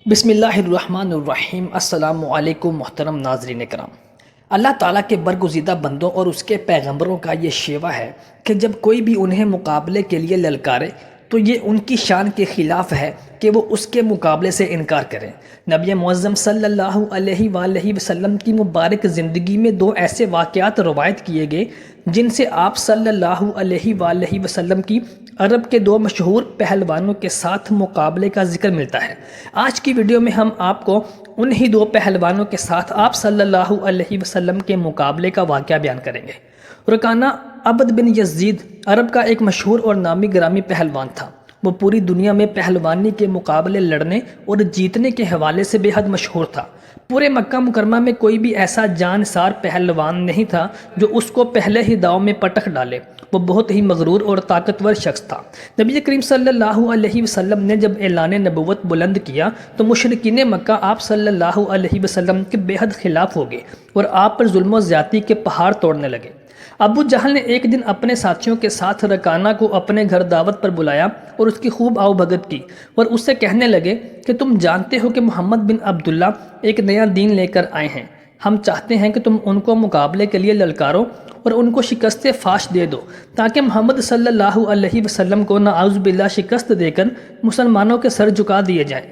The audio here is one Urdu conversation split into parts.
بسم اللہ الرحمن الرحیم۔ السلام علیکم محترم ناظرین کرام۔ اللہ تعالیٰ کے برگزیدہ بندوں اور اس کے پیغمبروں کا یہ شیوہ ہے کہ جب کوئی بھی انہیں مقابلے کے لیے للکارے تو یہ ان کی شان کے خلاف ہے کہ وہ اس کے مقابلے سے انکار کریں۔ نبی معظم صلی اللہ علیہ وآلہ وسلم کی مبارک زندگی میں دو ایسے واقعات روایت کیے گئے جن سے آپ صلی اللہ علیہ وآلہ وسلم کی عرب کے دو مشہور پہلوانوں کے ساتھ مقابلے کا ذکر ملتا ہے۔ آج کی ویڈیو میں ہم آپ کو انہی دو پہلوانوں کے ساتھ آپ صلی اللہ علیہ وسلم کے مقابلے کا واقعہ بیان کریں گے۔ رکانہ عبد بن یزید عرب کا ایک مشہور اور نامی گرامی پہلوان تھا۔ وہ پوری دنیا میں پہلوانی کے مقابلے لڑنے اور جیتنے کے حوالے سے بے حد مشہور تھا۔ پورے مکہ مکرمہ میں کوئی بھی ایسا جان سار پہلوان نہیں تھا جو اس کو پہلے ہی داؤ میں پٹخ ڈالے۔ وہ بہت ہی مغرور اور طاقتور شخص تھا۔ نبی کریم صلی اللہ علیہ وسلم نے جب اعلان نبوت بلند کیا تو مشرکین مکہ آپ صلی اللہ علیہ وسلم کے بے حد خلاف ہو گئے اور آپ پر ظلم و زیادتی کے پہاڑ توڑنے لگے۔ ابو جہل نے ایک دن اپنے ساتھیوں کے ساتھ رکانہ کو اپنے گھر دعوت پر بلایا اور اس کی خوب آؤ بھگت کی اور اس سے کہنے لگے کہ تم جانتے ہو کہ محمد بن عبداللہ ایک نیا دین لے کر آئے ہیں۔ ہم چاہتے ہیں کہ تم ان کو مقابلے کے لیے للکارو اور ان کو شکست فاش دے دو تاکہ محمد صلی اللہ علیہ وسلم کو نعوذ باللہ شکست دے کر مسلمانوں کے سر جھکا دیے جائیں۔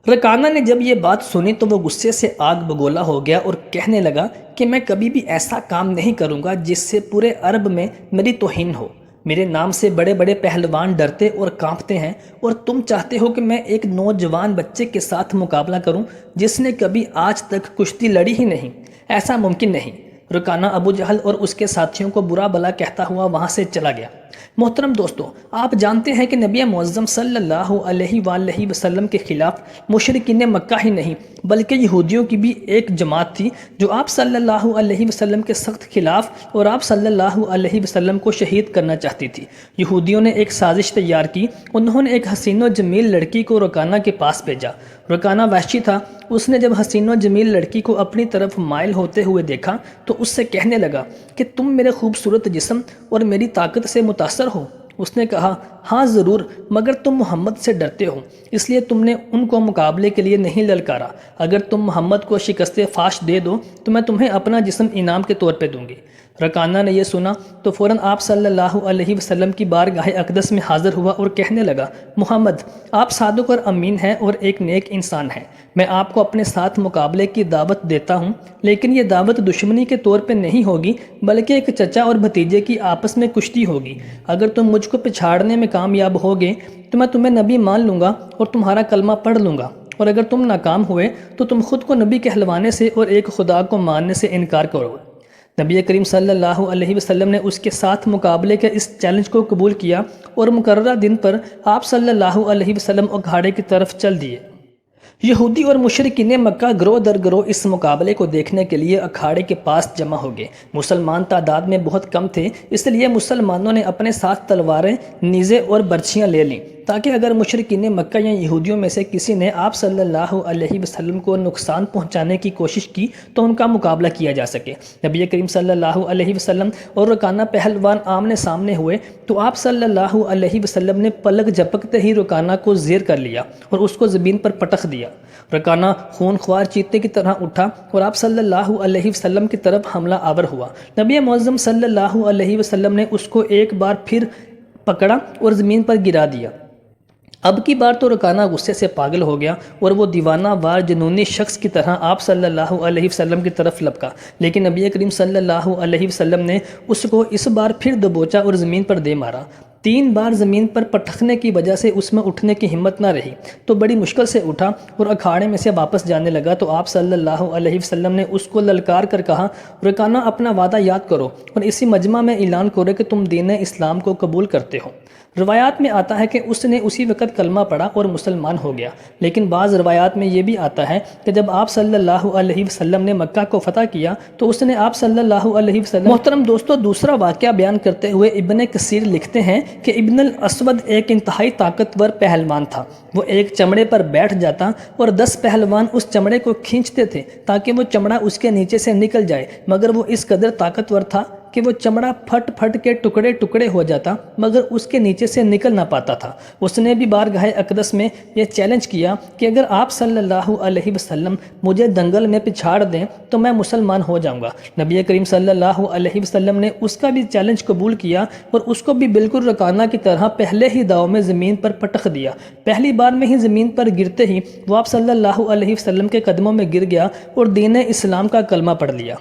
رکانہ نے جب یہ بات سنی تو وہ غصے سے آگ بگولا ہو گیا اور کہنے لگا کہ میں کبھی بھی ایسا کام نہیں کروں گا جس سے پورے عرب میں میری توہین ہو۔ میرے نام سے بڑے بڑے پہلوان ڈرتے اور کانپتے ہیں اور تم چاہتے ہو کہ میں ایک نوجوان بچے کے ساتھ مقابلہ کروں جس نے کبھی آج تک کشتی لڑی ہی نہیں۔ ایسا ممکن نہیں۔ رکانہ ابو جہل اور اس کے ساتھیوں کو برا بھلا کہتا ہوا وہاں سے چلا گیا۔ محترم دوستو، آپ جانتے ہیں کہ نبی معظم صلی اللہ علیہ وآلہ وسلم کے خلاف مشرکین مکہ ہی نہیں بلکہ یہودیوں کی بھی ایک جماعت تھی جو آپ صلی اللہ علیہ وسلم کے سخت خلاف اور آپ صلی اللہ علیہ وسلم کو شہید کرنا چاہتی تھی۔ یہودیوں نے ایک سازش تیار کی۔ انہوں نے ایک حسین و جمیل لڑکی کو رکانہ کے پاس بھیجا۔ رکانہ وحشی تھا۔ اس نے جب حسین و جمیل لڑکی کو اپنی طرف مائل ہوتے ہوئے دیکھا تو اس سے کہنے لگا کہ تم میرے خوبصورت جسم اور میری طاقت سے متاثر ہو۔ اس نے کہا ہاں ضرور، مگر تم محمد سے ڈرتے ہو اس لیے تم نے ان کو مقابلے کے لیے نہیں للکارا۔ اگر تم محمد کو شکست فاش دے دو تو میں تمہیں اپنا جسم انعام کے طور پہ دوں گی۔ رکانہ نے یہ سنا تو فوراً آپ صلی اللہ علیہ وسلم کی بارگاہ اقدس میں حاضر ہوا اور کہنے لگا محمد، آپ صادق اور امین ہیں اور ایک نیک انسان ہیں۔ میں آپ کو اپنے ساتھ مقابلے کی دعوت دیتا ہوں، لیکن یہ دعوت دشمنی کے طور پہ نہیں ہوگی بلکہ ایک چچا اور بھتیجے کی آپس میں کشتی ہوگی۔ اگر تم مجھ کو پچھاڑنے میں کامیاب ہوگے تو میں تمہیں نبی مان لوں گا اور تمہارا کلمہ پڑھ لوں گا، اور اگر تم ناکام ہوئے تو تم خود کو نبی کہلوانے سے اور ایک خدا کو ماننے سے انکار کرو گے۔ نبی کریم صلی اللہ علیہ وسلم نے اس کے ساتھ مقابلے کے اس چیلنج کو قبول کیا اور مقررہ دن پر آپ صلی اللہ علیہ وسلم اکھاڑے کی طرف چل دیے۔ یہودی اور مشرکین مکہ گروہ در گروہ اس مقابلے کو دیکھنے کے لیے اکھاڑے کے پاس جمع ہو گئے۔ مسلمان تعداد میں بہت کم تھے، اس لیے مسلمانوں نے اپنے ساتھ تلواریں، نیزے اور برچھیاں لے لیں تاکہ اگر مشرکین مکہ یا یہودیوں میں سے کسی نے آپ صلی اللہ علیہ وسلم کو نقصان پہنچانے کی کوشش کی تو ان کا مقابلہ کیا جا سکے۔ نبی کریم صلی اللہ علیہ وسلم اور رکانہ پہلوان آمنے سامنے ہوئے تو آپ صلی اللہ علیہ وسلم نے پلک جھپکتے ہی رکانہ کو زیر کر لیا اور اس کو زمین پر پٹخ دیا۔ رکانہ خون خوار چیتے کی طرح اٹھا اور آپ صلی اللہ علیہ وسلم کی طرف حملہ آور ہوا۔ نبی معظم صلی اللہ علیہ وسلم نے اس کو ایک بار پھر پکڑا اور زمین پر گرا دیا۔ اب کی بار تو رکانہ غصے سے پاگل ہو گیا اور وہ دیوانہ وار جنونی شخص کی طرح آپ صلی اللہ علیہ وسلم کی طرف لپکا، لیکن نبی کریم صلی اللہ علیہ وسلم نے اس کو اس بار پھر دبوچا اور زمین پر دے مارا۔ 3 بار زمین پر پٹخنے کی وجہ سے اس میں اٹھنے کی ہمت نہ رہی تو بڑی مشکل سے اٹھا اور اکھاڑے میں سے واپس جانے لگا تو آپ صلی اللہ علیہ وسلم نے اس کو للکار کر کہا رکانہ، اپنا وعدہ یاد کرو اور اسی مجمع میں اعلان کرو کہ تم دین اسلام کو قبول کرتے ہو۔ روایات میں آتا ہے کہ اس نے اسی وقت کلمہ پڑھا اور مسلمان ہو گیا، لیکن بعض روایات میں یہ بھی آتا ہے کہ جب آپ صلی اللہ علیہ وسلم نے مکہ کو فتح کیا تو اس نے آپ صلی اللہ علیہ وسلم۔ محترم دوستو، دوسرا واقعہ بیان کرتے ہوئے ابن کثیر لکھتے ہیں کہ ابن الاسود ایک انتہائی طاقتور پہلوان تھا۔ وہ ایک چمڑے پر بیٹھ جاتا اور 10 پہلوان اس چمڑے کو کھینچتے تھے تاکہ وہ چمڑا اس کے نیچے سے نکل جائے، مگر وہ اس قدر طاقتور تھا کہ وہ چمڑا پھٹ پھٹ کے ٹکڑے ٹکڑے ہو جاتا مگر اس کے نیچے سے نکل نہ پاتا تھا۔ اس نے بھی بارگاہ اقدس میں یہ چیلنج کیا کہ اگر آپ صلی اللہ علیہ وسلم مجھے دنگل میں پچھاڑ دیں تو میں مسلمان ہو جاؤں گا۔ نبی کریم صلی اللہ علیہ وسلم نے اس کا بھی چیلنج قبول کیا اور اس کو بھی بالکل رکانہ کی طرح پہلے ہی داؤ میں زمین پر پٹخ دیا۔ پہلی بار میں ہی زمین پر گرتے ہی وہ آپ صلی اللہ علیہ وسلم کے قدموں میں گر گیا اور دین اسلام کا کلمہ پڑھ لیا۔